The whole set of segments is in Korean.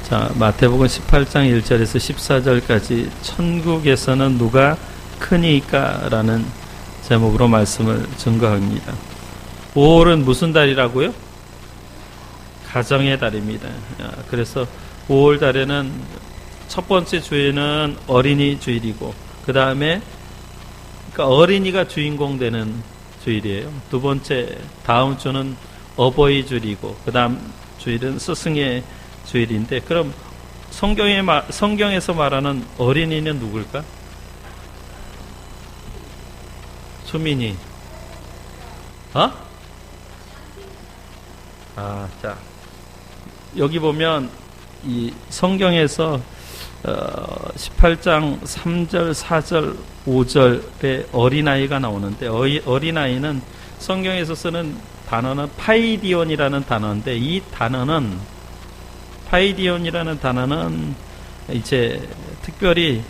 자, 마태복음 18장 1절에서 14절까지 천국에서는 누가 크니까? 라는 제목으로 말씀을 증거합니다. 5월은 무슨 달이라고요? 가정의 달입니다. 그래서 5월 달에는 첫 번째 주일은 어린이 주일이고, 그 다음에 그러니까 어린이가 주인공 되는 주일이에요. 두 번째, 다음 주는 어버이 주일이고, 그 다음 주일은 스승의 주일인데, 그럼 성경에서 말하는 어린이는 누굴까? 수민이. 자, 여기 보면 이 성경에서 18장 3절, 4절, 5절에 어린아이가 나오는데, 어린아이는 성경에서 쓰는 단어는 파이디온이라는 단어인데, 이 단어는 파이디온이라는 단어는 이제 특별히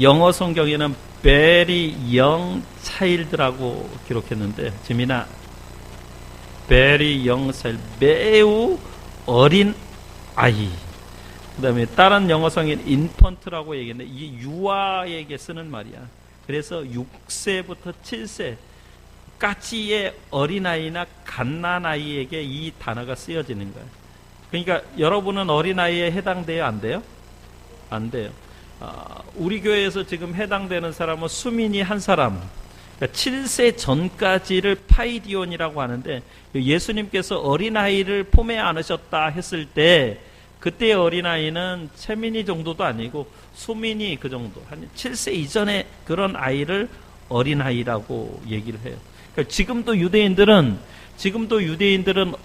영어 성경에는 very young child라고 기록했는데, 지민아, very young child, 매우 어린 아이. 그 다음에 다른 영어 성경은 infant라고 얘기했는데, 이게 유아에게 쓰는 말이야. 그래서 6세부터 7세까지의 어린아이나 갓난아이에게 이 단어가 쓰여지는 거야. 그러니까 여러분은 어린아이에 해당돼요? 안 돼요? 안 돼요. 우리 교회에서 지금 해당되는 사람은 수민이 한 사람, 그러니까 7세 전까지를 파이디온이라고 하는데, 예수님께서 어린아이를 품에 안으셨다 했을 때 그때의 어린아이는 채민이 정도도 아니고 수민이 그 정도, 한 7세 이전의 그런 아이를 어린아이라고 얘기를 해요. 그러니까 지금도 유대인들은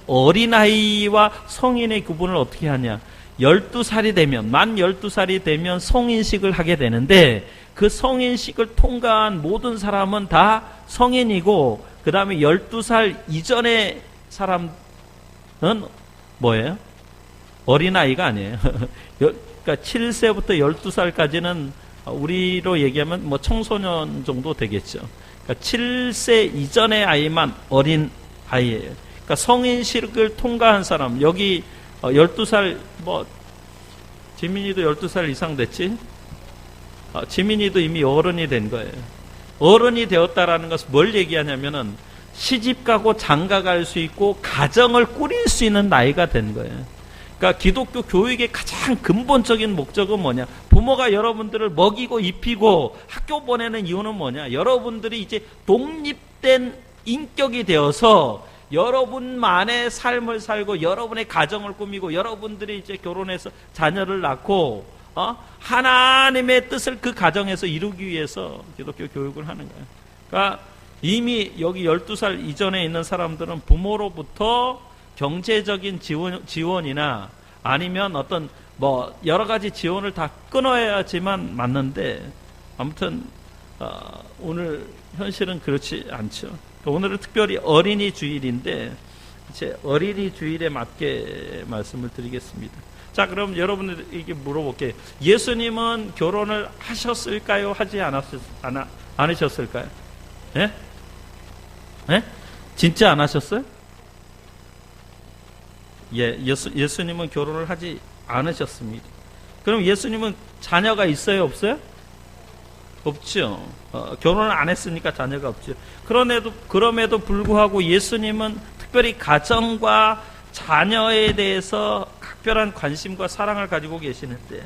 어린아이와 성인의 구분을 어떻게 하냐? 12살이 되면, 만 12살이 되면 성인식을 하게 되는데, 그 성인식을 통과한 모든 사람은 다 성인이고, 그 다음에 12살 이전의 사람은 뭐예요? 어린아이가 아니에요. 그러니까 7세부터 12살까지는 우리로 얘기하면 뭐 청소년 정도 되겠죠. 그러니까 7세 이전의 아이만 어린 아이예요. 그러니까 성인식을 통과한 사람, 여기 12살, 지민이도 12살 이상 됐지? 지민이도 이미 어른이 된 거예요. 어른이 되었다라는 것은 뭘 얘기하냐면은 시집 가고 장가 갈 수 있고 가정을 꾸릴 수 있는 나이가 된 거예요. 그러니까 기독교 교육의 가장 근본적인 목적은 뭐냐? 부모가 여러분들을 먹이고 입히고 학교 보내는 이유는 뭐냐? 여러분들이 이제 독립된 인격이 되어서 여러분만의 삶을 살고 여러분의 가정을 꾸미고 여러분들이 이제 결혼해서 자녀를 낳고 하나님의 뜻을 그 가정에서 이루기 위해서 기독교 교육을 하는 거예요. 그러니까 이미 여기 12살 이전에 있는 사람들은 부모로부터 경제적인 지원이나 아니면 어떤 여러 가지 지원을 다 끊어야지만 맞는데, 아무튼 오늘 현실은 그렇지 않죠. 오늘은 특별히 어린이 주일인데 이제 어린이 주일에 맞게 말씀을 드리겠습니다. 자, 그럼 여러분들에게 물어볼게요. 예수님은 결혼을 하셨을까요? 하지 않으셨을까요? 예? 예? 진짜 안 하셨어요? 예, 예수님은 결혼을 하지 않으셨습니다. 그럼 예수님은 자녀가 있어요? 없어요? 없죠. 결혼을 안 했으니까 자녀가 없죠. 그럼에도 불구하고 예수님은 특별히 가정과 자녀에 대해서 각별한 관심과 사랑을 가지고 계시는데,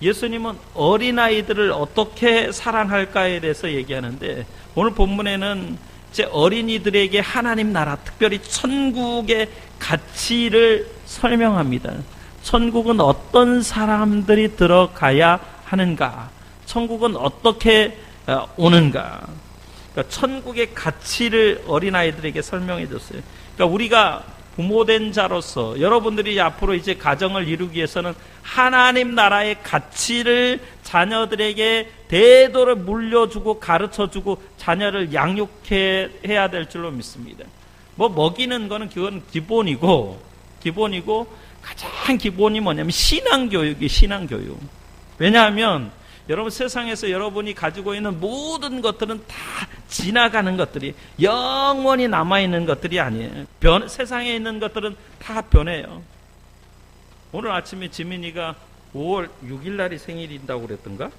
예수님은 어린아이들을 어떻게 사랑할까에 대해서 얘기하는데, 오늘 본문에는 이제 어린이들에게 하나님 나라, 특별히 천국의 가치를 설명합니다. 천국은 어떤 사람들이 들어가야 하는가? 천국은 어떻게 오는가? 그러니까 천국의 가치를 어린아이들에게 설명해 줬어요. 그러니까 우리가 부모된 자로서 여러분들이 앞으로 이제 가정을 이루기 위해서는 하나님 나라의 가치를 자녀들에게 대도를 물려주고 가르쳐주고 자녀를 양육해야 될 줄로 믿습니다. 먹이는 거는 그건 기본이고 가장 기본이 뭐냐면 신앙교육이 신앙교육. 왜냐하면 여러분 세상에서 여러분이 가지고 있는 모든 것들은 다 지나가는 것들이 영원히 남아있는 것들이 아니에요. 세상에 있는 것들은 다 변해요. 오늘 아침에 지민이가 5월 6일 날이 생일인다고 그랬던가?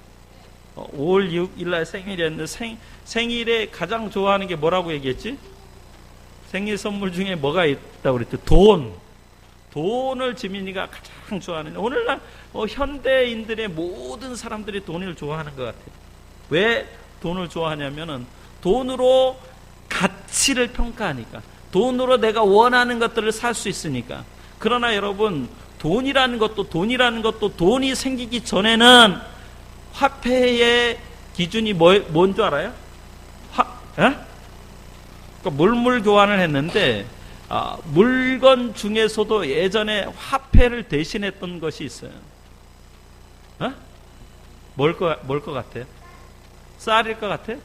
5월 6일 날 생일이었는데 생일에 가장 좋아하는 게 뭐라고 얘기했지? 생일 선물 중에 뭐가 있다고 그랬지? 돈을 지민이가 가장 좋아하는. 오늘날 현대인들의 모든 사람들이 돈을 좋아하는 것 같아요. 왜 돈을 좋아하냐면은 돈으로 가치를 평가하니까, 돈으로 내가 원하는 것들을 살 수 있으니까. 그러나 여러분, 돈이라는 것도 돈이 생기기 전에는 화폐의 기준이 뭔 줄 알아요? 그러니까 물물 교환을 했는데, 물건 중에서도 예전에 화폐를 대신했던 것이 있어요. 뭘 것 같아요? 쌀일 것 같아요?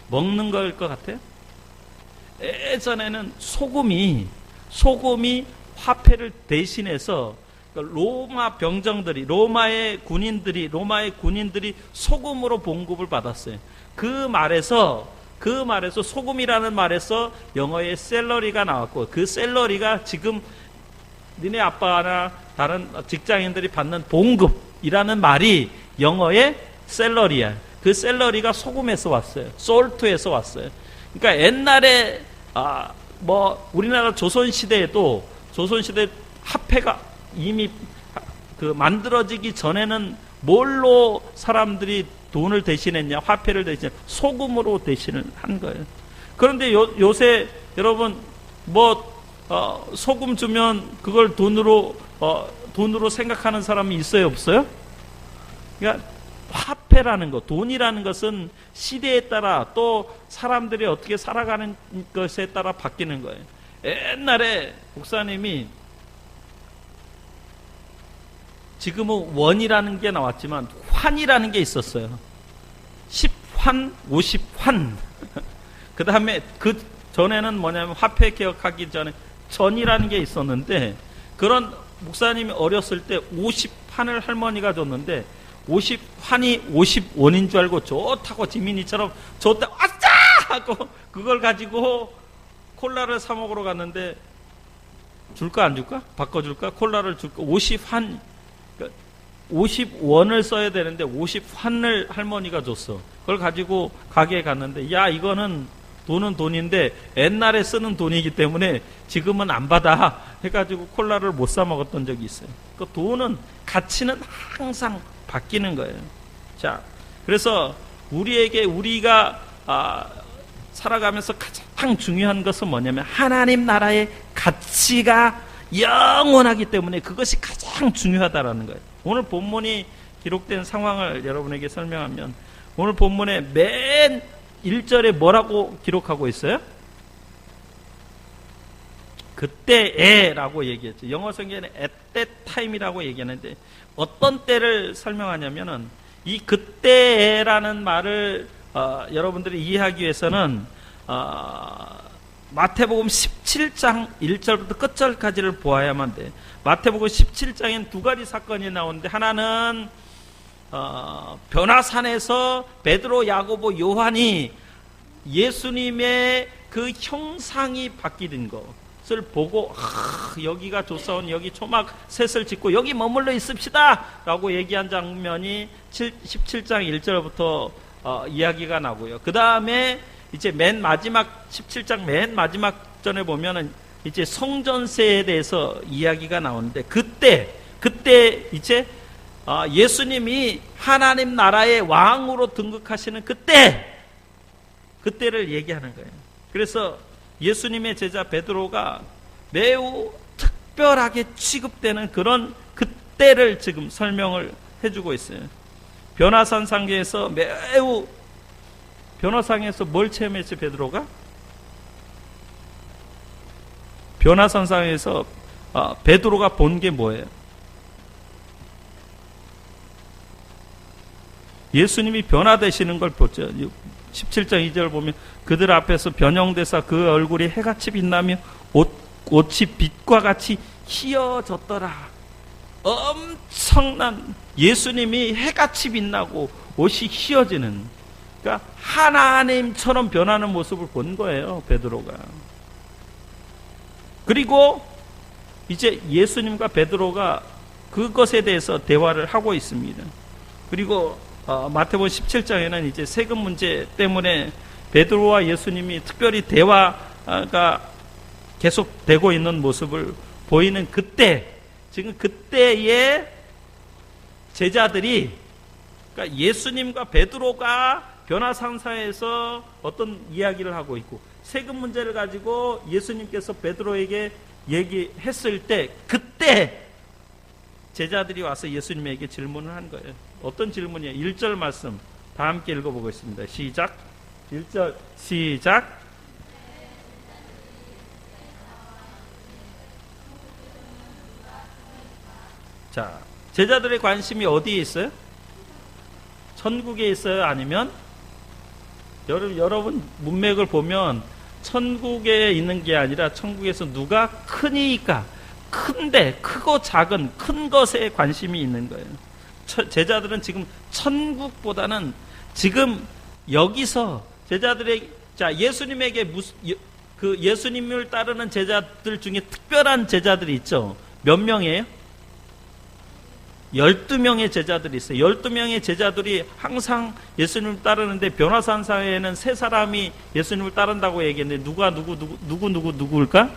먹는 거일 것 같아요? 예전에는 소금이 화폐를 대신해서 로마 병정들이, 로마의 군인들이 소금으로 봉급을 받았어요. 그 말에서 소금이라는 말에서 영어의 샐러리가 나왔고, 그 샐러리가 지금 니네 아빠나 다른 직장인들이 받는 봉급이라는 말이 영어의 샐러리야. 그 샐러리가 소금에서 왔어요. 솔트에서 왔어요. 그러니까 옛날에 우리나라 조선시대 화폐가 이미 만들어지기 전에는 뭘로 사람들이 돈을 대신했냐? 화폐를 대신했냐? 소금으로 대신을 한 거예요. 그런데 요새 여러분 소금 주면 그걸 돈으로 생각하는 사람이 있어요, 없어요? 그러니까 화폐라는 것, 돈이라는 것은 시대에 따라 또 사람들이 어떻게 살아가는 것에 따라 바뀌는 거예요. 옛날에 목사님이, 지금은 원이라는 게 나왔지만 환이라는 게 있었어요. 10환, 50환. 그 다음에 그 전에는 뭐냐면 화폐 개혁하기 전에 전이라는 게 있었는데, 그런 목사님이 어렸을 때 50환을 할머니가 줬는데 50환이 50원인 줄 알고 좋다고 지민이처럼 좋다 아싸 하고 그걸 가지고 콜라를 사 먹으러 갔는데, 줄까 안 줄까? 바꿔줄까? 콜라를 줄까? 50환, 50원을 써야 되는데 50환을 할머니가 줬어. 그걸 가지고 가게에 갔는데, 야, 이거는 돈은 돈인데 옛날에 쓰는 돈이기 때문에 지금은 안 받아 해가지고 콜라를 못 사 먹었던 적이 있어요. 그 돈은, 가치는 항상 바뀌는 거예요. 자, 그래서 우리가 살아가면서 가장 중요한 것은 뭐냐면 하나님 나라의 가치가 영원하기 때문에 그것이 가장 중요하다라는 거예요. 오늘 본문이 기록된 상황을 여러분에게 설명하면, 오늘 본문의 맨 1절에 뭐라고 기록하고 있어요? 그때에라고 얘기했죠. 영어 성경에는 at that time이라고 얘기하는데, 어떤 때를 설명하냐면은 이 그때에라는 말을 여러분들이 이해하기 위해서는 마태복음 17장 1절부터 끝절까지를 보아야만 돼. 마태복음 17장엔 두 가지 사건이 나오는데, 하나는 변화산에서 베드로, 야고보, 요한이 예수님의 그 형상이 바뀌는 것을 보고, 여기가 좋사온, 여기 초막 셋을 짓고 여기 머물러 있읍시다 라고 얘기한 장면이 17장 1절부터 이야기가 나고요. 그 다음에 이제 맨 마지막 17장 맨 마지막 전에 보면은 이제 성전세에 대해서 이야기가 나오는데, 그때 이제 예수님이 하나님 나라의 왕으로 등극하시는 그때를 얘기하는 거예요. 그래서 예수님의 제자 베드로가 매우 특별하게 취급되는 그런 그때를 지금 설명을 해주고 있어요. 변화산 상계에서 변화상에서 뭘 체험했지, 베드로가? 변화산상에서 베드로가 본 게 뭐예요? 예수님이 변화되시는 걸 보죠. 17장 2절 보면, 그들 앞에서 변형되사 그 얼굴이 해같이 빛나며 옷이 빛과 같이 희어졌더라. 엄청난, 예수님이 해같이 빛나고 옷이 희어지는, 그러니까 하나님처럼 변하는 모습을 본 거예요, 베드로가. 그리고 이제 예수님과 베드로가 그것에 대해서 대화를 하고 있습니다. 그리고 마태복음 17장에는 이제 세금 문제 때문에 베드로와 예수님이 특별히 대화가 계속되고 있는 모습을 보이는 그때, 지금 그때의 제자들이, 그러니까 예수님과 베드로가 변화산사에서 어떤 이야기를 하고 있고, 세금 문제를 가지고 예수님께서 베드로에게 얘기했을 때, 그때 제자들이 와서 예수님에게 질문을 한 거예요. 어떤 질문이에요? 1절 말씀 다 함께 읽어보겠습니다. 시작. 1절 시작. 자, 제자들의 관심이 어디에 있어요? 천국에 있어요? 아니면 여러분 문맥을 보면 천국에 있는 게 아니라 천국에서 누가 크니까, 큰데, 크고 작은 큰 것에 관심이 있는 거예요. 제자들은 지금 천국보다는 지금 여기서 제자들의, 자, 예수님에게 그 예수님을 따르는 제자들 중에 특별한 제자들이 있죠. 몇 명이에요? 12명의 제자들이 있어요. 12명의 제자들이 항상 예수님을 따르는데, 변화산 사회에는 3사람이 예수님을 따른다고 얘기했는데, 누굴까?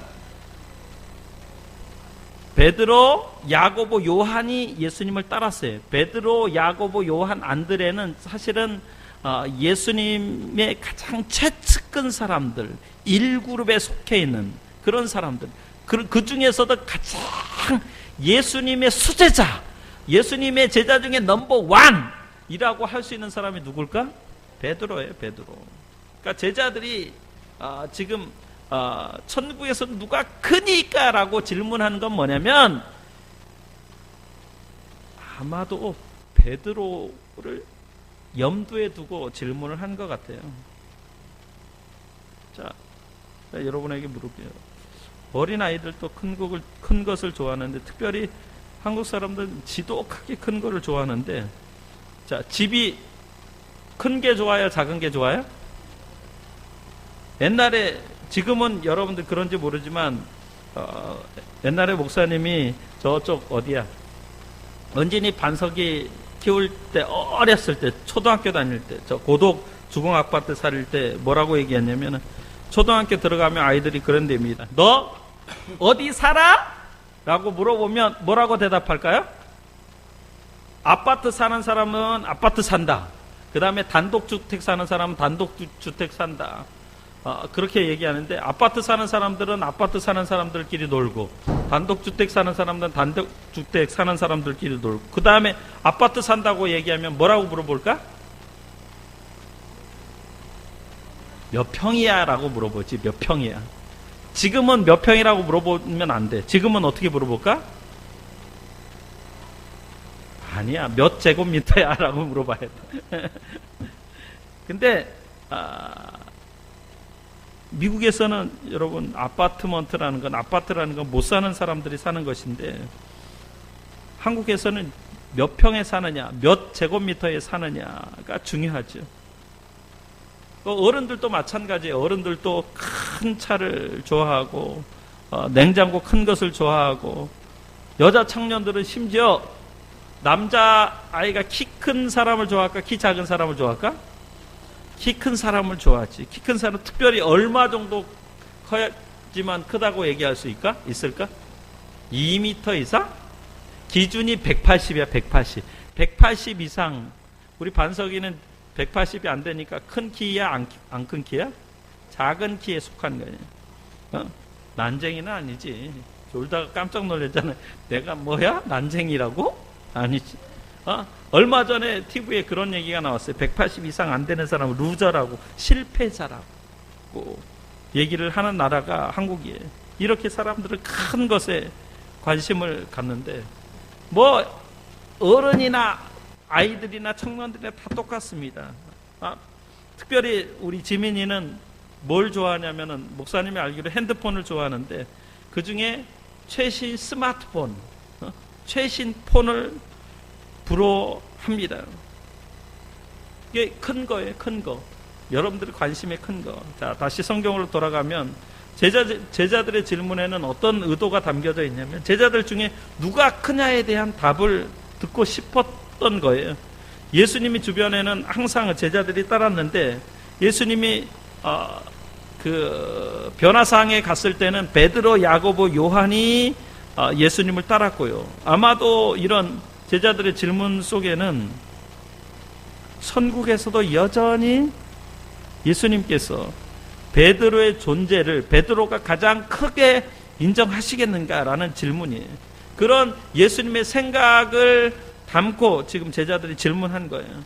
베드로, 야고보, 요한이 예수님을 따랐어요. 베드로, 야고보, 요한, 안드레는 사실은 예수님의 가장 최측근 사람들, 1그룹에 속해 있는 그런 사람들, 그 중에서도 가장 예수님의 수제자, 예수님의 제자 중에 넘버 1이라고 할 수 있는 사람이 누굴까? 베드로예요. 베드로. 그러니까 제자들이 지금 천국에서 누가 크니까 라고 질문하는 건 뭐냐면, 아마도 베드로를 염두에 두고 질문을 한 것 같아요. 자, 여러분에게 물을게요. 어린아이들도 큰 것을 좋아하는데, 특별히 한국 사람들은 지독하게 큰 거를 좋아하는데, 자, 집이 큰 게 좋아요? 작은 게 좋아요? 옛날에, 지금은 여러분들 그런지 모르지만, 옛날에 목사님이 저쪽 어디야? 은진이 반석이 키울 때, 어렸을 때, 초등학교 다닐 때, 저 고독 주공 아파트 살 때 뭐라고 얘기했냐면, 초등학교 들어가면 아이들이 그런 데입니다. 너 어디 살아? 라고 물어보면 뭐라고 대답할까요? 아파트 사는 사람은 아파트 산다. 그 다음에 단독주택 사는 사람은 단독주택 산다. 그렇게 얘기하는데, 아파트 사는 사람들은 아파트 사는 사람들끼리 놀고, 단독주택 사는 사람들은 단독주택 사는 사람들끼리 놀고, 그 다음에 아파트 산다고 얘기하면 뭐라고 물어볼까? 몇 평이야? 라고 물어보지. 몇 평이야? 지금은 몇 평이라고 물어보면 안 돼. 지금은 어떻게 물어볼까? 아니야, 몇 제곱미터야? 라고 물어봐야 돼. 근데 미국에서는 여러분, 아파트먼트라는 건 못 사는 사람들이 사는 것인데, 한국에서는 몇 평에 사느냐, 몇 제곱미터에 사느냐가 중요하죠. 어른들도 마찬가지예요. 어른들도 큰 차를 좋아하고, 냉장고 큰 것을 좋아하고, 여자 청년들은 심지어 남자 아이가 키 큰 사람을 좋아할까, 키 작은 사람을 좋아할까? 키 큰 사람을 좋아하지. 키 큰 사람, 특별히 얼마 정도 커야지만 크다고 얘기할 수 있을까? 2m 이상? 기준이 180이야. 180 이상. 우리 반석이는 180이 안 되니까 큰 키야, 안 큰 키야? 작은 키에 속한 거예요. 난쟁이는 아니지. 졸다가 깜짝 놀랐잖아요. 내가 뭐야? 난쟁이라고? 아니지. 얼마 전에 TV에 그런 얘기가 나왔어요. 180 이상 안 되는 사람은 루저라고, 실패자라고 얘기를 하는 나라가 한국이에요. 이렇게 사람들은 큰 것에 관심을 갖는데, 뭐 어른이나 아이들이나 청년들이나 다 똑같습니다. 특별히 우리 지민이는 뭘 좋아하냐면은, 목사님이 알기로 핸드폰을 좋아하는데, 그 중에 최신 스마트폰, 최신 폰을 부러워합니다. 이게 큰 거예요, 큰 거. 여러분들의 관심의 큰 거. 자, 다시 성경으로 돌아가면 제자들의 질문에는 어떤 의도가 담겨져 있냐면 제자들 중에 누가 크냐에 대한 답을 듣고 싶었던 거예요. 예수님이 주변에는 항상 제자들이 따랐는데 예수님이 그 변화상에 갔을 때는 베드로, 야고보, 요한이 예수님을 따랐고요. 아마도 이런 제자들의 질문 속에는 천국에서도 여전히 예수님께서 베드로의 존재를 베드로가 가장 크게 인정하시겠는가라는 질문이에요. 그런 예수님의 생각을 담고 지금 제자들이 질문한 거예요.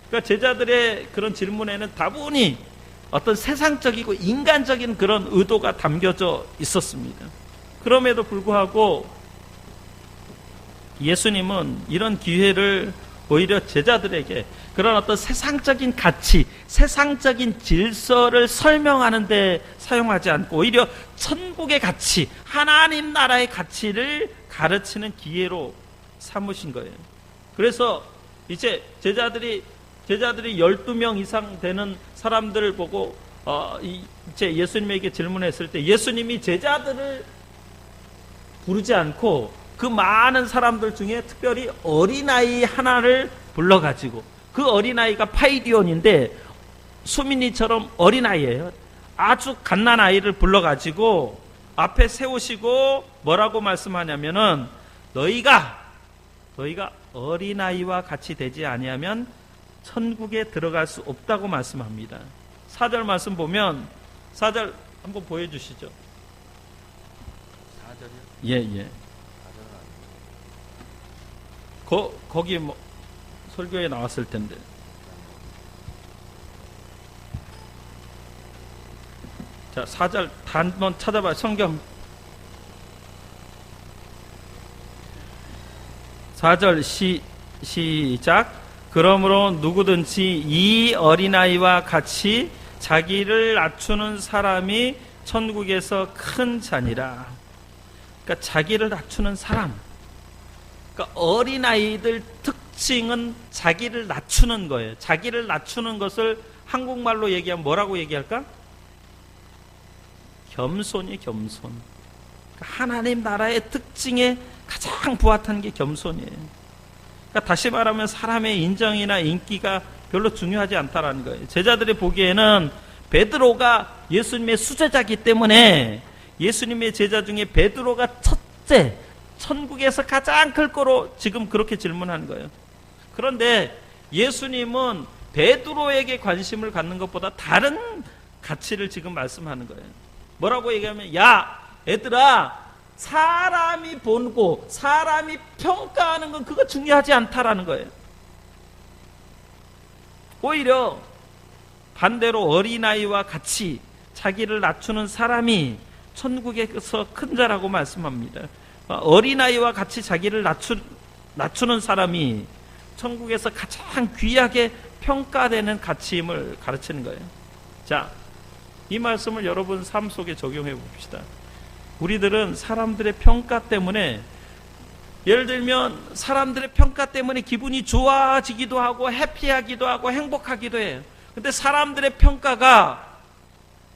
그러니까 제자들의 그런 질문에는 다분히 어떤 세상적이고 인간적인 그런 의도가 담겨져 있었습니다. 그럼에도 불구하고 예수님은 이런 기회를 오히려 제자들에게 그런 어떤 세상적인 가치, 세상적인 질서를 설명하는 데 사용하지 않고 오히려 천국의 가치, 하나님 나라의 가치를 가르치는 기회로 삼으신 거예요. 그래서 이제 제자들이 12명 이상 되는 사람들을 보고 이제 예수님에게 질문했을 때 예수님이 제자들을 부르지 않고 그 많은 사람들 중에 특별히 어린아이 하나를 불러가지고 그 어린아이가 파이디온인데 수민이처럼 어린아이예요. 아주 갓난아이를 불러가지고 앞에 세우시고 뭐라고 말씀하냐면은 너희가 어린아이와 같이 되지 아니하면 천국에 들어갈 수 없다고 말씀합니다. 4절 말씀 보면 4절 한번 보여주시죠. 4절이요? 예. 거기 뭐 설교에 나왔을 텐데. 자, 4절 한번 찾아봐요. 성경 4절 시작. 그러므로 누구든지 이 어린아이와 같이 자기를 낮추는 사람이 천국에서 큰 자니라. 그러니까 자기를 낮추는 사람. 그러니까 어린아이들 특징은 자기를 낮추는 거예요. 자기를 낮추는 것을 한국말로 얘기하면 뭐라고 얘기할까? 겸손이 겸손. 그러니까 하나님 나라의 특징에 가장 부합한 게 겸손이에요. 그러니까 다시 말하면 사람의 인정이나 인기가 별로 중요하지 않다라는 거예요. 제자들이 보기에는 베드로가 예수님의 수제자이기 때문에 예수님의 제자 중에 베드로가 첫째, 천국에서 가장 클 거로 지금 그렇게 질문하는 거예요. 그런데 예수님은 베드로에게 관심을 갖는 것보다 다른 가치를 지금 말씀하는 거예요. 뭐라고 얘기하면 야 얘들아 사람이 보고 사람이 평가하는 건 그거 중요하지 않다라는 거예요. 오히려 반대로 어린아이와 같이 자기를 낮추는 사람이 천국에서 큰 자라고 말씀합니다. 어린아이와 같이 자기를 낮추는 사람이 천국에서 가장 귀하게 평가되는 가치임을 가르치는 거예요. 자, 이 말씀을 여러분 삶 속에 적용해 봅시다. 우리들은 사람들의 평가 때문에 예를 들면 사람들의 평가 때문에 기분이 좋아지기도 하고 해피하기도 하고 행복하기도 해요. 근데 사람들의 평가가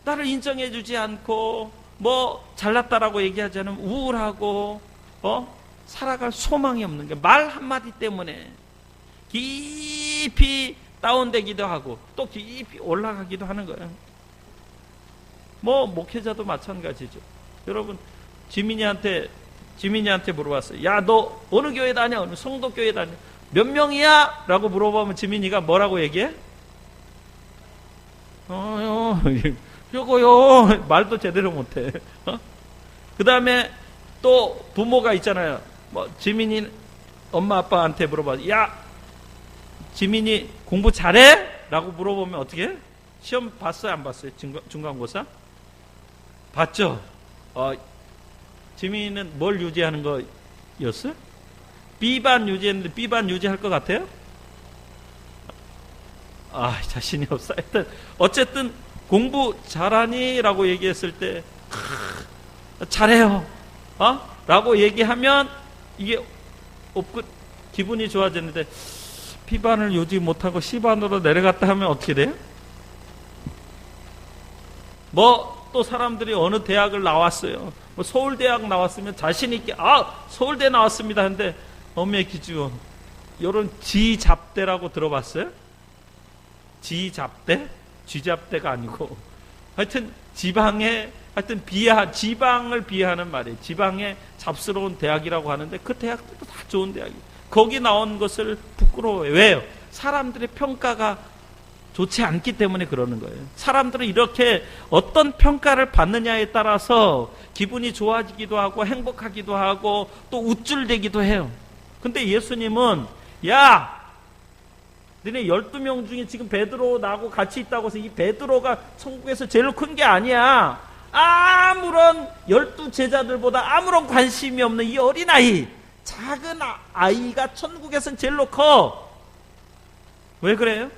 나를 인정해 주지 않고 뭐 잘났다라고 얘기하지 않으면 우울하고 살아갈 소망이 없는 게 말 한마디 때문에 깊이 다운되기도 하고 또 깊이 올라가기도 하는 거예요. 뭐 목회자도 마찬가지죠. 여러분 지민이한테 물어봤어요. 야, 너 어느 교회 다녀? 어느 성도교회 다녀? 몇 명이야? 라고 물어보면 지민이가 뭐라고 얘기해? 요거요. 말도 제대로 못해. 그 다음에 또 부모가 있잖아요. 뭐 지민이 엄마 아빠한테 물어봐. 야, 지민이 공부 잘해? 라고 물어보면 어떻게 해? 시험 봤어요? 안 봤어요? 중간고사? 봤죠? 지민이는 뭘 유지하는 거였어요? B반 유지했는데 B반 유지할 것 같아요? 자신이 없어. 어쨌든 공부 잘하니? 라고 얘기했을 때 잘해요. 라고 얘기하면 이게 기분이 좋아지는데 B반을 유지 못하고 C반으로 내려갔다 하면 어떻게 돼요? 뭐 또 사람들이 어느 대학을 나왔어요. 뭐 서울대학 나왔으면 자신 있게 서울대 나왔습니다 하는데 엄의 기지요. 이런 지잡대라고 들어봤어요? 지잡대? 쥐잡대가 아니고 하여튼 지방의 지방을 비하하는 말이에요. 지방의 잡스러운 대학이라고 하는데 그 대학들도 다 좋은 대학이에요. 거기 나온 것을 부끄러워해요. 왜요? 사람들의 평가가 좋지 않기 때문에 그러는 거예요. 사람들은 이렇게 어떤 평가를 받느냐에 따라서 기분이 좋아지기도 하고 행복하기도 하고 또 우쭐대기도 해요. 근데 예수님은 너네 12명 중에 지금 베드로 나하고 같이 있다고 해서 이 베드로가 천국에서 제일 큰 게 아니야. 아무런 12제자들보다 아무런 관심이 없는 이 어린아이, 작은 아이가 천국에서는 제일로 커. 왜 그래요?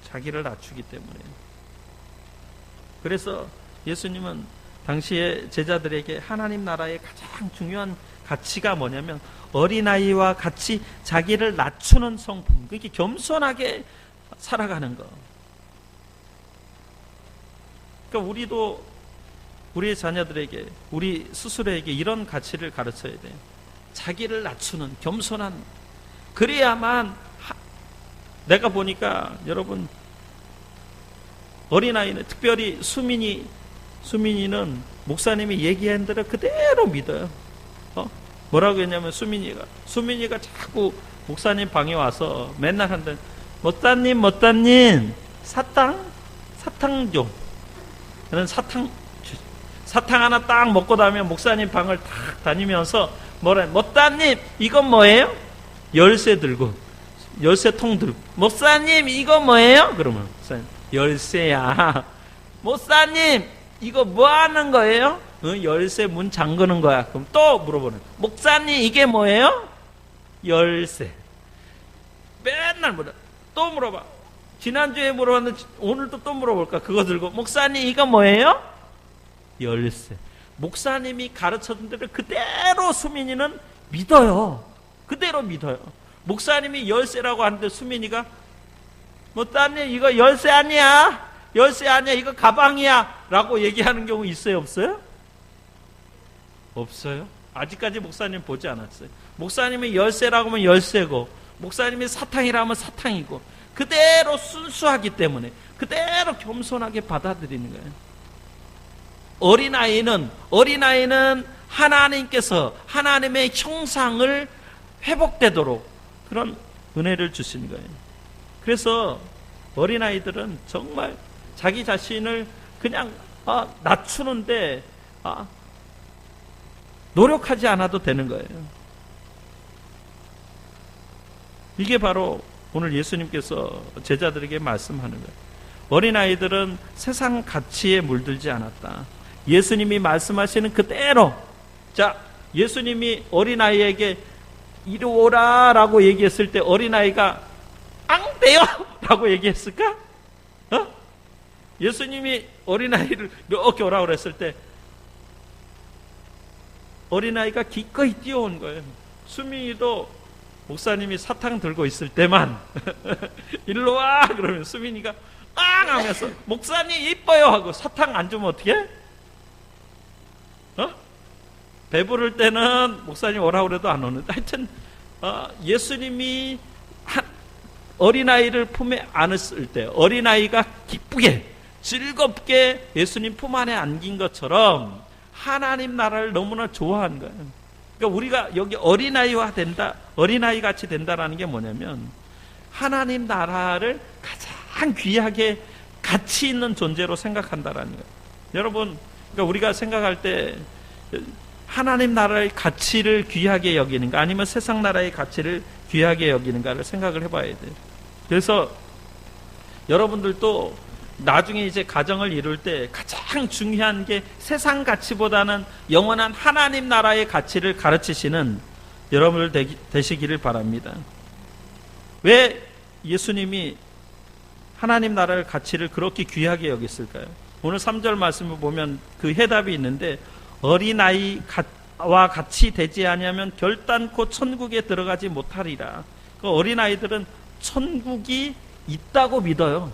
자기를 낮추기 때문에. 그래서 예수님은 당시에 제자들에게 하나님 나라의 가장 중요한 가치가 뭐냐면 어린아이와 같이 자기를 낮추는 성품, 그렇게 겸손하게 살아가는 거. 그러니까 우리도 우리의 자녀들에게, 우리 스스로에게 이런 가치를 가르쳐야 돼요. 자기를 낮추는 겸손한. 그래야만 내가 보니까 여러분 어린아이는 특별히 수민이는 목사님이 얘기한 대로 그대로 믿어요. 뭐라고 했냐면 수민이가 자꾸 목사님 방에 와서 맨날 한다. 못다님 사탕 좀. 저는 사탕 하나 딱 먹고 나면 목사님 방을 딱 다니면서 못다님 이건 뭐예요? 열쇠통 들고 목사님 이거 뭐예요? 그러면 목사님 열쇠야. 목사님 이거 뭐 하는 거예요? 열쇠 문 잠그는 거야. 그럼 또 물어보는. 목사님 이게 뭐예요? 열쇠. 맨날 또 물어봐. 지난주에 물어봤는데 오늘도 또 물어볼까? 그거 들고 목사님 이거 뭐예요? 열쇠. 목사님이 가르쳐준 대로 그대로 수민이는 믿어요. 그대로 믿어요. 목사님이 열쇠라고 하는데 수민이가 목사님 이거 열쇠 아니야. 이거 가방이야 라고 얘기하는 경우 있어요? 없어요? 없어요. 아직까지 목사님 보지 않았어요. 목사님이 열쇠라고 하면 열쇠고 목사님이 사탕이라 하면 사탕이고 그대로 순수하기 때문에 그대로 겸손하게 받아들이는 거예요. 어린아이는 하나님께서 하나님의 형상을 회복되도록 그런 은혜를 주시는 거예요. 그래서 어린아이들은 정말 자기 자신을 그냥 낮추는데 노력하지 않아도 되는 거예요. 이게 바로 오늘 예수님께서 제자들에게 말씀하는 거예요. 어린아이들은 세상 가치에 물들지 않았다. 예수님이 말씀하시는 그대로. 자, 예수님이 어린아이에게 이리 오라 라고 얘기했을 때 어린아이가 앙대요 라고 얘기했을까? 예수님이 어린아이를 이렇게 오라고 그랬을 때 어린아이가 기꺼이 뛰어온 거예요. 수민이도 목사님이 사탕 들고 있을 때만 일로 와 그러면 수민이가 앙 하면서 목사님 이뻐요 하고 사탕 안 주면 어떻게 해? 배부를 때는 목사님 오라고 그래도 안 오는데 하여튼 예수님이 어린아이를 품에 안았을 때 어린아이가 기쁘게 즐겁게 예수님 품 안에 안긴 것처럼 하나님 나라를 너무나 좋아한 거예요. 그러니까 우리가 여기 어린아이 같이 된다라는 게 뭐냐면 하나님 나라를 가장 귀하게 가치 있는 존재로 생각한다라는 거예요. 여러분, 그러니까 우리가 생각할 때 하나님 나라의 가치를 귀하게 여기는가 아니면 세상 나라의 가치를 귀하게 여기는가를 생각을 해봐야 돼요. 그래서 여러분들도 나중에 이제 가정을 이룰 때 가장 중요한 게 세상 가치보다는 영원한 하나님 나라의 가치를 가르치시는 여러분들 되시기를 바랍니다. 왜 예수님이 하나님 나라의 가치를 그렇게 귀하게 여겼을까요? 오늘 3절 말씀을 보면 그 해답이 있는데 어린아이와 같이 되지 아니하면 결단코 천국에 들어가지 못하리라. 그 어린아이들은 천국이 있다고 믿어요.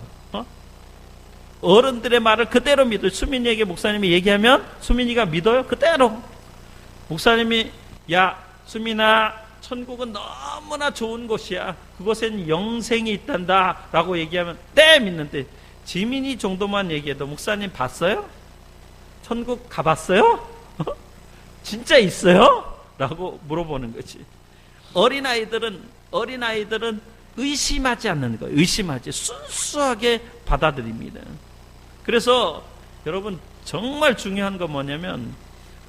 어른들의 말을 그대로 믿어요. 수민이에게 목사님이 얘기하면 수민이가 믿어요. 그대로. 목사님이 야 수민아 천국은 너무나 좋은 곳이야. 그곳엔 영생이 있단다 라고 얘기하면 네 믿는데, 지민이 정도만 얘기해도 목사님 봤어요? 천국 가봤어요? 진짜 있어요? 라고 물어보는 거지. 어린아이들은 의심하지 않는 거예요. 의심하지. 순수하게 받아들입니다. 그래서 여러분 정말 중요한 건 뭐냐면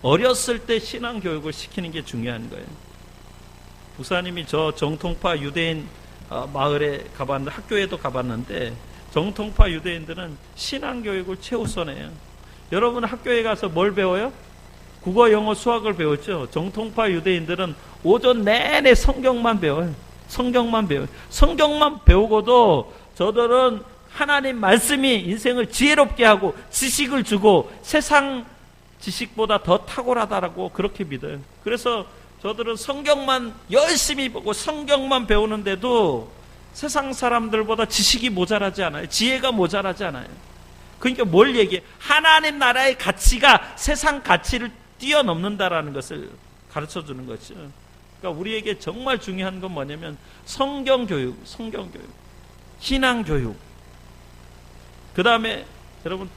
어렸을 때 신앙교육을 시키는 게 중요한 거예요. 목사님이 저 정통파 유대인 마을에 가봤는데, 학교에도 가봤는데, 정통파 유대인들은 신앙교육을 최우선해요. 여러분 학교에 가서 뭘 배워요? 국어, 영어, 수학을 배웠죠. 정통파 유대인들은 오전 내내 성경만 배워요. 성경만 배워요. 성경만 배우고도 저들은 하나님 말씀이 인생을 지혜롭게 하고 지식을 주고 세상 지식보다 더 탁월하다라고 그렇게 믿어요. 그래서 저들은 성경만 열심히 보고 성경만 배우는데도 세상 사람들보다 지식이 모자라지 않아요. 지혜가 모자라지 않아요. 그러니까 뭘 얘기해? 하나님 나라의 가치가 세상 가치를 뛰어넘는다라는 것을 가르쳐 주는 거죠. 그러니까 우리에게 정말 중요한 건 뭐냐면 성경교육, 신앙교육. 그 다음에 여러분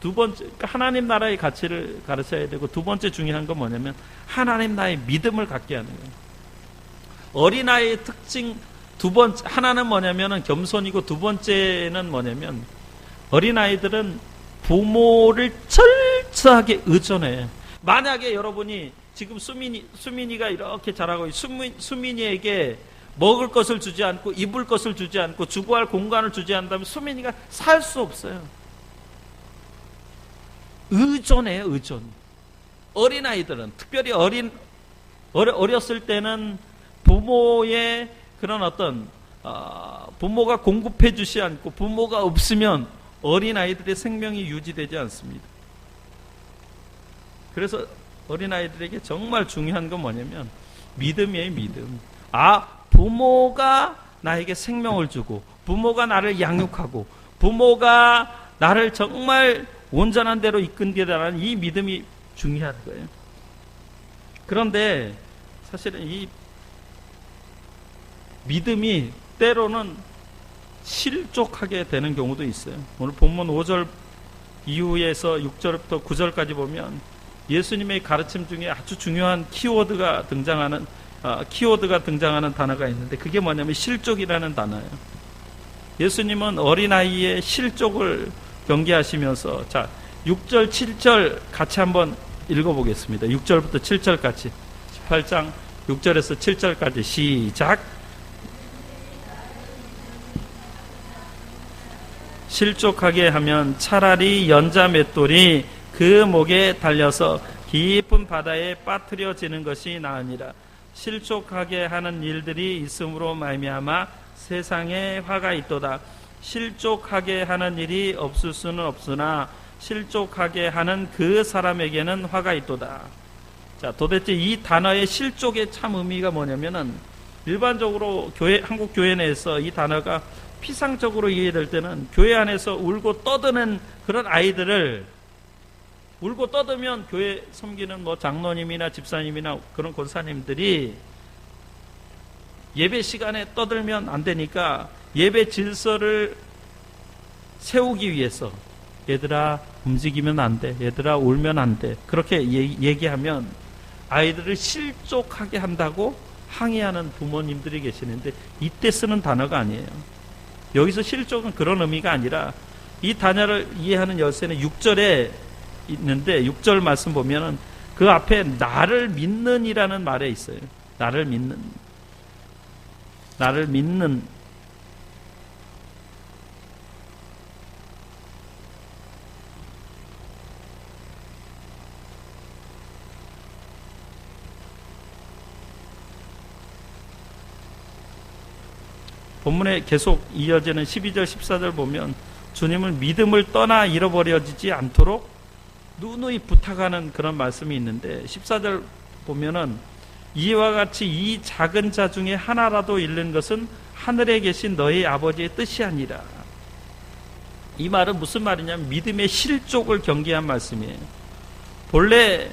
두 번째, 그러니까 하나님 나라의 가치를 가르쳐야 되고, 두 번째 중요한 건 뭐냐면 하나님 나라의 믿음을 갖게 하는 거예요. 어린아이의 특징 두 번째, 하나는 뭐냐면 겸손이고, 두 번째는 뭐냐면 어린아이들은 부모를 철저하게 의존해요. 만약에 여러분이 지금 수민이가 이렇게 자라고 수민이에게 먹을 것을 주지 않고 입을 것을 주지 않고 주거할 공간을 주지 않다면 수민이가 살 수 없어요. 의존해요, 의존. 어린아이들은, 특별히 어렸을 때는 부모의 그런 어떤, 부모가 공급해 주지 않고 부모가 없으면 어린아이들의 생명이 유지되지 않습니다. 그래서 어린아이들에게 정말 중요한 건 뭐냐면 믿음이에요, 믿음. 부모가 나에게 생명을 주고, 부모가 나를 양육하고, 부모가 나를 정말 온전한 대로 이끈다라는 이 믿음이 중요한 거예요. 그런데 사실은 이 믿음이 때로는 실족하게 되는 경우도 있어요. 오늘 본문 5절 이후에서 6절부터 9절까지 보면 예수님의 가르침 중에 아주 중요한 키워드가 등장하는 단어가 있는데, 그게 뭐냐면 실족이라는 단어예요. 예수님은 어린아이의 실족을 경계하시면서, 자 6절 7절 같이 한번 읽어보겠습니다. 6절부터 7절까지, 18장 6절에서 7절까지 시작. 실족하게 하면 차라리 연자 맷돌이 그 목에 달려서 깊은 바다에 빠뜨려지는 것이 나으니라. 실족하게 하는 일들이 있음으로 말미암아 세상에 화가 있도다. 실족하게 하는 일이 없을 수는 없으나 실족하게 하는 그 사람에게는 화가 있도다. 자, 도대체 이 단어의 실족의 참 의미가 뭐냐면은, 일반적으로 한국 교회 내에서 이 단어가 피상적으로 이해될 때는 교회 안에서 울고 떠드는 그런 아이들을, 울고 떠들면 교회 섬기는 장로님이나 집사님이나 그런 권사님들이 예배 시간에 떠들면 안 되니까 예배 질서를 세우기 위해서, 얘들아 움직이면 안 돼, 얘들아 울면 안 돼, 그렇게 얘기하면 아이들을 실족하게 한다고 항의하는 부모님들이 계시는데, 이때 쓰는 단어가 아니에요. 여기서 실족은 그런 의미가 아니라, 이 단어를 이해하는 열쇠는 6절에 있는데, 6절 말씀 보면은 그 앞에 나를 믿는 이라는 말에 있어요. 나를 믿는. 본문에 계속 이어지는 12절 14절 보면 주님을 믿음을 떠나 잃어버려지지 않도록 누누이 부탁하는 그런 말씀이 있는데, 14절 보면은 이와 같이 이 작은 자 중에 하나라도 잃는 것은 하늘에 계신 너희 아버지의 뜻이 아니라. 이 말은 무슨 말이냐면 믿음의 실족을 경계한 말씀이에요. 본래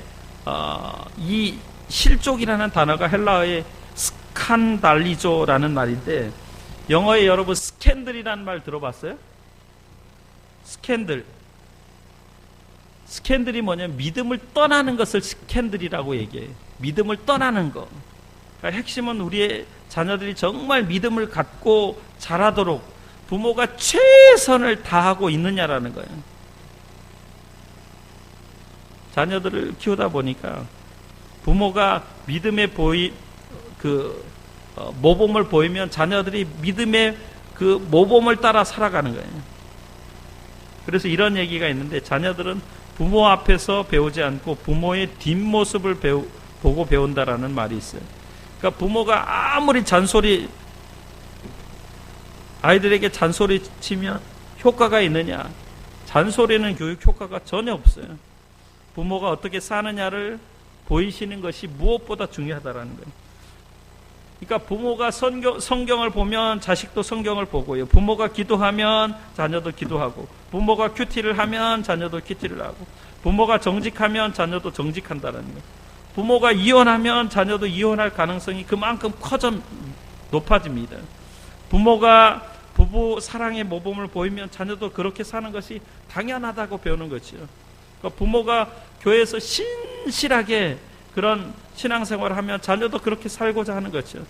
이 실족이라는 단어가 헬라어의 스칸달리조라는 말인데, 영어에 여러분 스캔들이라는 말 들어봤어요? 스캔들이 뭐냐면 믿음을 떠나는 것을 스캔들이라고 얘기해요. 믿음을 떠나는 거. 그러니까 핵심은 우리의 자녀들이 정말 믿음을 갖고 자라도록 부모가 최선을 다하고 있느냐라는 거예요. 자녀들을 키우다 보니까 부모가 믿음의 모범을 보이면 자녀들이 믿음의 그 모범을 따라 살아가는 거예요. 그래서 이런 얘기가 있는데, 자녀들은 부모 앞에서 배우지 않고 부모의 뒷모습을 보고 배운다라는 말이 있어요. 그러니까 부모가 아무리 아이들에게 잔소리 치면 효과가 있느냐? 잔소리는 교육 효과가 전혀 없어요. 부모가 어떻게 사느냐를 보이시는 것이 무엇보다 중요하다라는 거예요. 그러니까 부모가 성경을 보면 자식도 성경을 보고요. 부모가 기도하면 자녀도 기도하고, 부모가 큐티를 하면 자녀도 큐티를 하고, 부모가 정직하면 자녀도 정직한다는 거예요. 부모가 이혼하면 자녀도 이혼할 가능성이 그만큼 높아집니다. 부모가 부부 사랑의 모범을 보이면 자녀도 그렇게 사는 것이 당연하다고 배우는 거죠. 그러니까 부모가 교회에서 신실하게 그런 신앙생활을 하면 자녀도 그렇게 살고자 하는 거죠.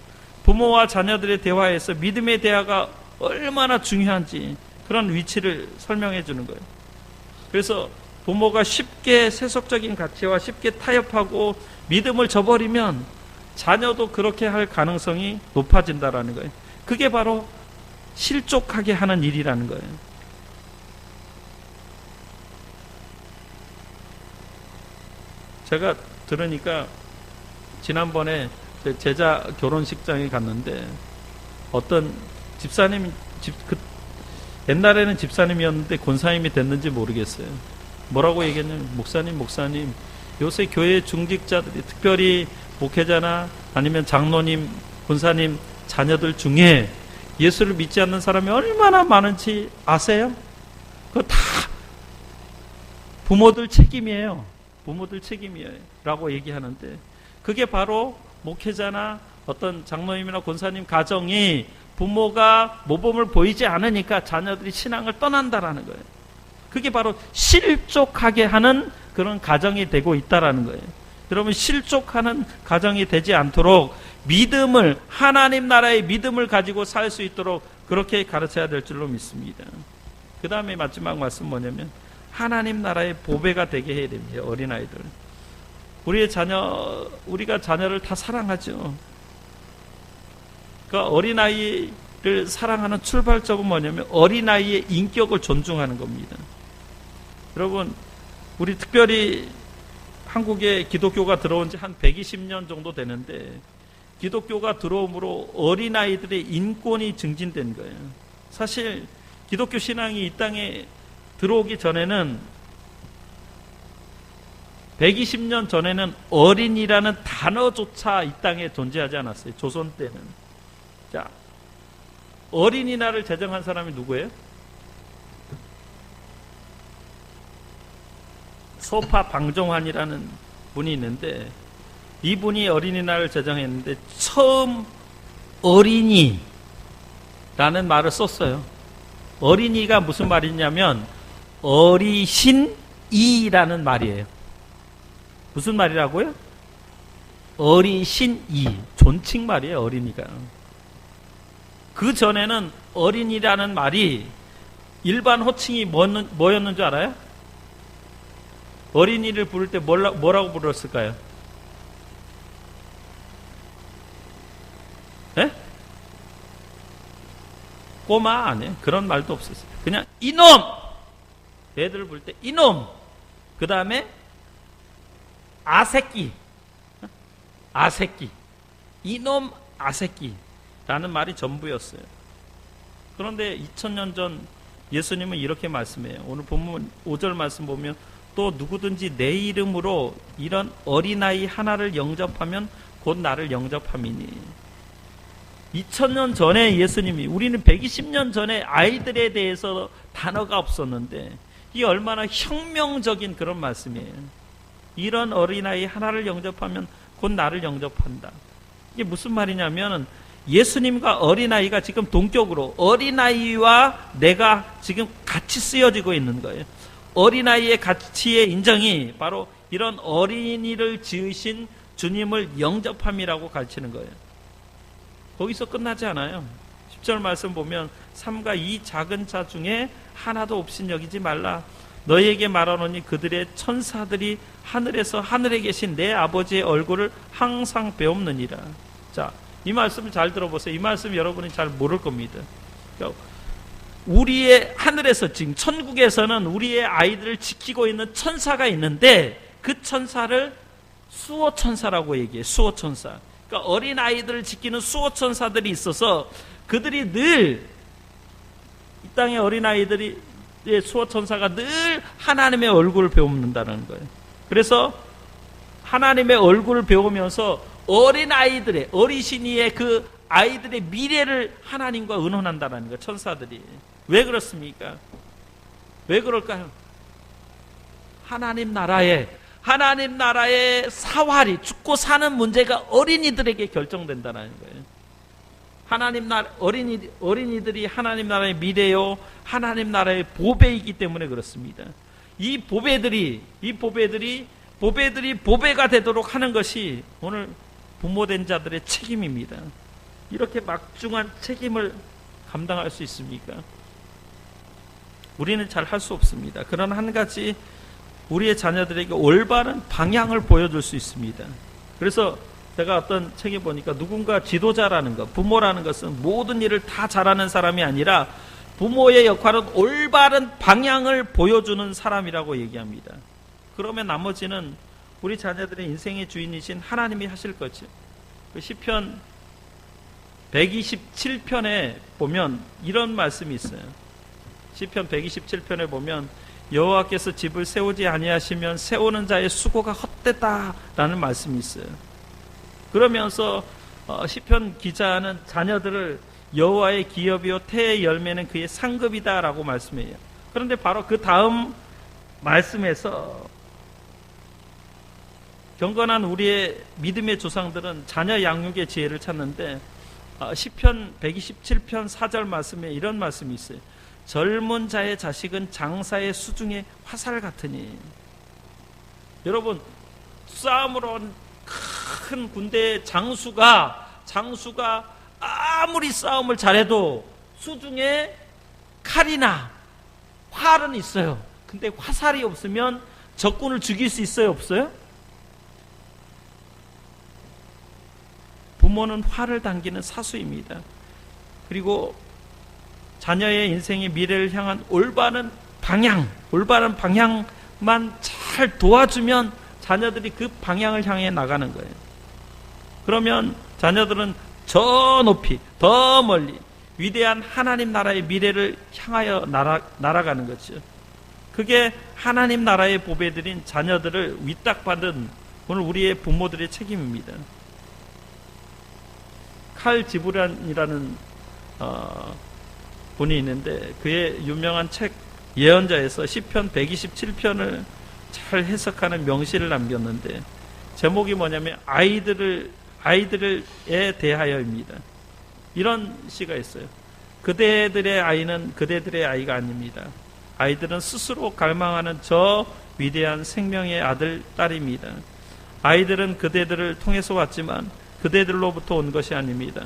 부모와 자녀들의 대화에서 믿음의 대화가 얼마나 중요한지 그런 위치를 설명해 주는 거예요. 그래서 부모가 쉽게 세속적인 가치와 쉽게 타협하고 믿음을 저버리면 자녀도 그렇게 할 가능성이 높아진다라는 거예요. 그게 바로 실족하게 하는 일이라는 거예요. 제가 들으니까 지난번에 제자 결혼식장에 갔는데 어떤 집사님, 옛날에는 집사님이었는데 권사님이 됐는지 모르겠어요. 뭐라고 얘기했냐면, 목사님, 요새 교회 중직자들이, 특별히 목회자나 아니면 장로님, 권사님 자녀들 중에 예수를 믿지 않는 사람이 얼마나 많은지 아세요? 그거 다 부모들 책임이에요. 라고 얘기하는데, 그게 바로 목회자나 어떤 장로님이나 권사님 가정이 부모가 모범을 보이지 않으니까 자녀들이 신앙을 떠난다라는 거예요. 그게 바로 실족하게 하는 그런 가정이 되고 있다라는 거예요. 여러분, 실족하는 가정이 되지 않도록 믿음을, 하나님 나라의 믿음을 가지고 살 수 있도록 그렇게 가르쳐야 될 줄로 믿습니다. 그 다음에 마지막 말씀 뭐냐면, 하나님 나라의 보배가 되게 해야 됩니다. 어린아이들. 우리가 자녀를 다 사랑하죠. 그러니까 어린아이를 사랑하는 출발점은 뭐냐면 어린아이의 인격을 존중하는 겁니다. 여러분, 우리 특별히 한국에 기독교가 들어온 지 한 120년 정도 되는데, 기독교가 들어옴으로 어린아이들의 인권이 증진된 거예요. 사실 기독교 신앙이 이 땅에 들어오기 전에는, 120년 전에는 어린이라는 단어조차 이 땅에 존재하지 않았어요. 조선 때는. 자, 어린이날을 제정한 사람이 누구예요? 소파 방종환이라는 분이 있는데, 이분이 어린이날을 제정했는데 처음 어린이라는 말을 썼어요. 어린이가 무슨 말이냐면 어리신이라는 말이에요. 무슨 말이라고요? 어리신이, 존칭 말이에요. 어린이가. 그 전에는 어린이라는 말이 일반 호칭이 뭐였는 줄 알아요? 어린이를 부를 때 뭐라고 불렀을까요? 예? 꼬마 아니에요. 그런 말도 없었어요. 그냥 이놈! 애들을 부를 때 이놈! 그 다음에 아새끼. 이놈 아새끼라는 말이 전부였어요. 그런데 2000년 전 예수님은 이렇게 말씀해요. 오늘 본문 5절 말씀 보면, 또 누구든지 내 이름으로 이런 어린아이 하나를 영접하면 곧 나를 영접함이니. 2000년 전에 예수님이, 우리는 120년 전에 아이들에 대해서 단어가 없었는데 이게 얼마나 혁명적인 그런 말씀이에요. 이런 어린아이 하나를 영접하면 곧 나를 영접한다. 이게 무슨 말이냐면 예수님과 어린아이가 지금 동격으로 어린아이와 내가 지금 같이 쓰여지고 있는 거예요. 어린아이의 가치의 인정이 바로 이런 어린이를 지으신 주님을 영접함이라고 가르치는 거예요. 거기서 끝나지 않아요. 10절 말씀 보면 삼가 이 작은 자 중에 하나도 없인 여기지 말라. 너희에게 말하노니 그들의 천사들이 하늘에서 하늘에 계신 내 아버지의 얼굴을 항상 배옵느니라. 자, 이 말씀을 잘 들어보세요. 이 말씀 여러분이 잘 모를 겁니다. 그러니까 우리의 하늘에서 지금 천국에서는 우리의 아이들을 지키고 있는 천사가 있는데 그 천사를 수호천사라고 얘기해요. 수호천사. 그러니까 어린 아이들을 지키는 수호천사들이 있어서 그들이 늘 이 땅의 어린 아이들이 수호천사가 늘 하나님의 얼굴을 배웁는다는 거예요. 그래서 하나님의 얼굴을 배우면서 어린 아이들의 어리신이의 그 아이들의 미래를 하나님과 의논한다는 거예요. 천사들이. 왜 그렇습니까? 왜 그럴까요? 하나님 나라의 사활이 죽고 사는 문제가 어린이들에게 결정된다는 거예요. 하나님 나라 어린이들이 하나님 나라의 미래요, 하나님 나라의 보배이기 때문에 그렇습니다. 이 보배들이 보배가 되도록 하는 것이 오늘 부모된 자들의 책임입니다. 이렇게 막중한 책임을 감당할 수 있습니까? 우리는 잘 할 수 없습니다. 그러나 한 가지 우리의 자녀들에게 올바른 방향을 보여줄 수 있습니다. 그래서 제가 어떤 책에 보니까 누군가 지도자라는 것, 부모라는 것은 모든 일을 다 잘하는 사람이 아니라 부모의 역할은 올바른 방향을 보여주는 사람이라고 얘기합니다. 그러면 나머지는 우리 자녀들의 인생의 주인이신 하나님이 하실 거죠. 그 시편 127편에 보면 이런 말씀이 있어요. 시편 127편에 보면 여호와께서 집을 세우지 아니하시면 세우는 자의 수고가 헛되다라는 말씀이 있어요. 그러면서 시편 기자는 자녀들을 여호와의 기업이요 태의 열매는 그의 상급이다라고 말씀해요. 그런데 바로 그 다음 말씀에서 경건한 우리의 믿음의 조상들은 자녀 양육의 지혜를 찾는데 시편 127편 4절 말씀에 이런 말씀이 있어요. 젊은 자의 자식은 장사의 수중의 화살 같으니. 여러분, 싸움으로 온 큰 군대의 장수가 아무리 싸움을 잘해도 수중에 칼이나 활은 있어요. 근데 화살이 없으면 적군을 죽일 수 있어요, 없어요? 부모는 활을 당기는 사수입니다. 그리고 자녀의 인생의 미래를 향한 올바른 방향만 잘 도와주면 자녀들이 그 방향을 향해 나가는 거예요. 그러면 자녀들은 저 높이, 더 멀리 위대한 하나님 나라의 미래를 향하여 날아가는 거죠. 그게 하나님 나라의 보배들인 자녀들을 위딱받은 오늘 우리의 부모들의 책임입니다. 칼 지브란이라는 분이 있는데 그의 유명한 책 예언자에서 시편 127편을 잘 해석하는 명시를 남겼는데 제목이 뭐냐면 아이들에 대하여입니다. 이런 시가 있어요. 그대들의 아이는 그대들의 아이가 아닙니다. 아이들은 스스로 갈망하는 저 위대한 생명의 아들, 딸입니다. 아이들은 그대들을 통해서 왔지만 그대들로부터 온 것이 아닙니다.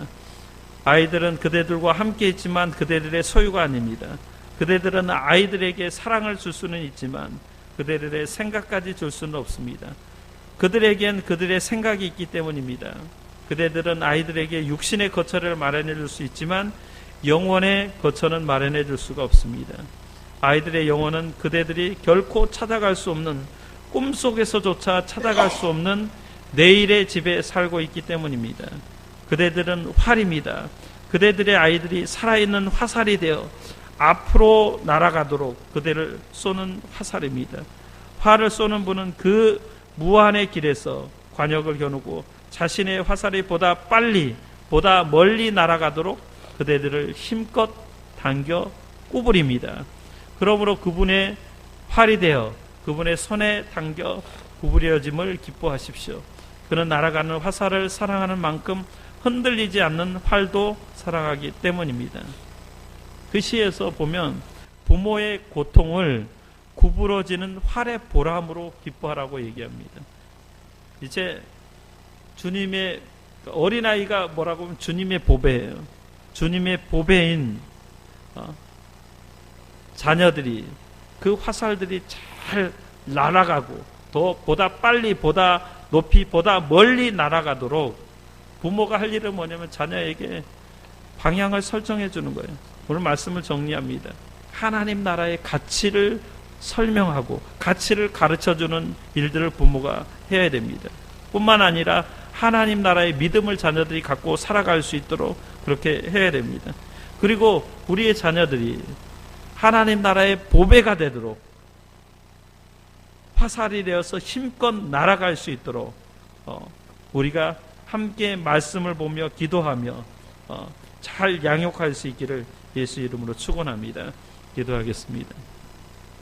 아이들은 그대들과 함께 있지만 그대들의 소유가 아닙니다. 그대들은 아이들에게 사랑을 줄 수는 있지만 그대들의 생각까지 줄 수는 없습니다. 그들에겐 그들의 생각이 있기 때문입니다. 그대들은 아이들에게 육신의 거처를 마련해 줄 수 있지만 영혼의 거처는 마련해 줄 수가 없습니다. 아이들의 영혼은 그대들이 결코 찾아갈 수 없는, 꿈속에서조차 찾아갈 수 없는 내일의 집에 살고 있기 때문입니다. 그대들은 활입니다. 그대들의 아이들이 살아있는 화살이 되어 앞으로 날아가도록 그대를 쏘는 화살입니다. 활을 쏘는 분은 그 무한의 길에서 관역을 겨누고 자신의 화살이 보다 빨리 보다 멀리 날아가도록 그대들을 힘껏 당겨 구부립니다. 그러므로 그분의 활이 되어 그분의 손에 당겨 구부려짐을 기뻐하십시오. 그는 날아가는 화살을 사랑하는 만큼 흔들리지 않는 활도 사랑하기 때문입니다. 그 시에서 보면 부모의 고통을 구부러지는 활의 보람으로 기뻐하라고 얘기합니다. 이제 주님의 어린아이가 뭐라고 하면 주님의 보배예요. 주님의 보배인 자녀들이 그 화살들이 잘 날아가고 더 보다 빨리 보다 높이 보다 멀리 날아가도록 부모가 할 일은 뭐냐면 자녀에게 방향을 설정해 주는 거예요. 오늘 말씀을 정리합니다. 하나님 나라의 가치를 설명하고 가치를 가르쳐주는 일들을 부모가 해야 됩니다. 뿐만 아니라 하나님 나라의 믿음을 자녀들이 갖고 살아갈 수 있도록 그렇게 해야 됩니다. 그리고 우리의 자녀들이 하나님 나라의 보배가 되도록 화살이 되어서 힘껏 날아갈 수 있도록 우리가 함께 말씀을 보며 기도하며 잘 양육할 수 있기를 예수 이름으로 축원합니다. 기도하겠습니다.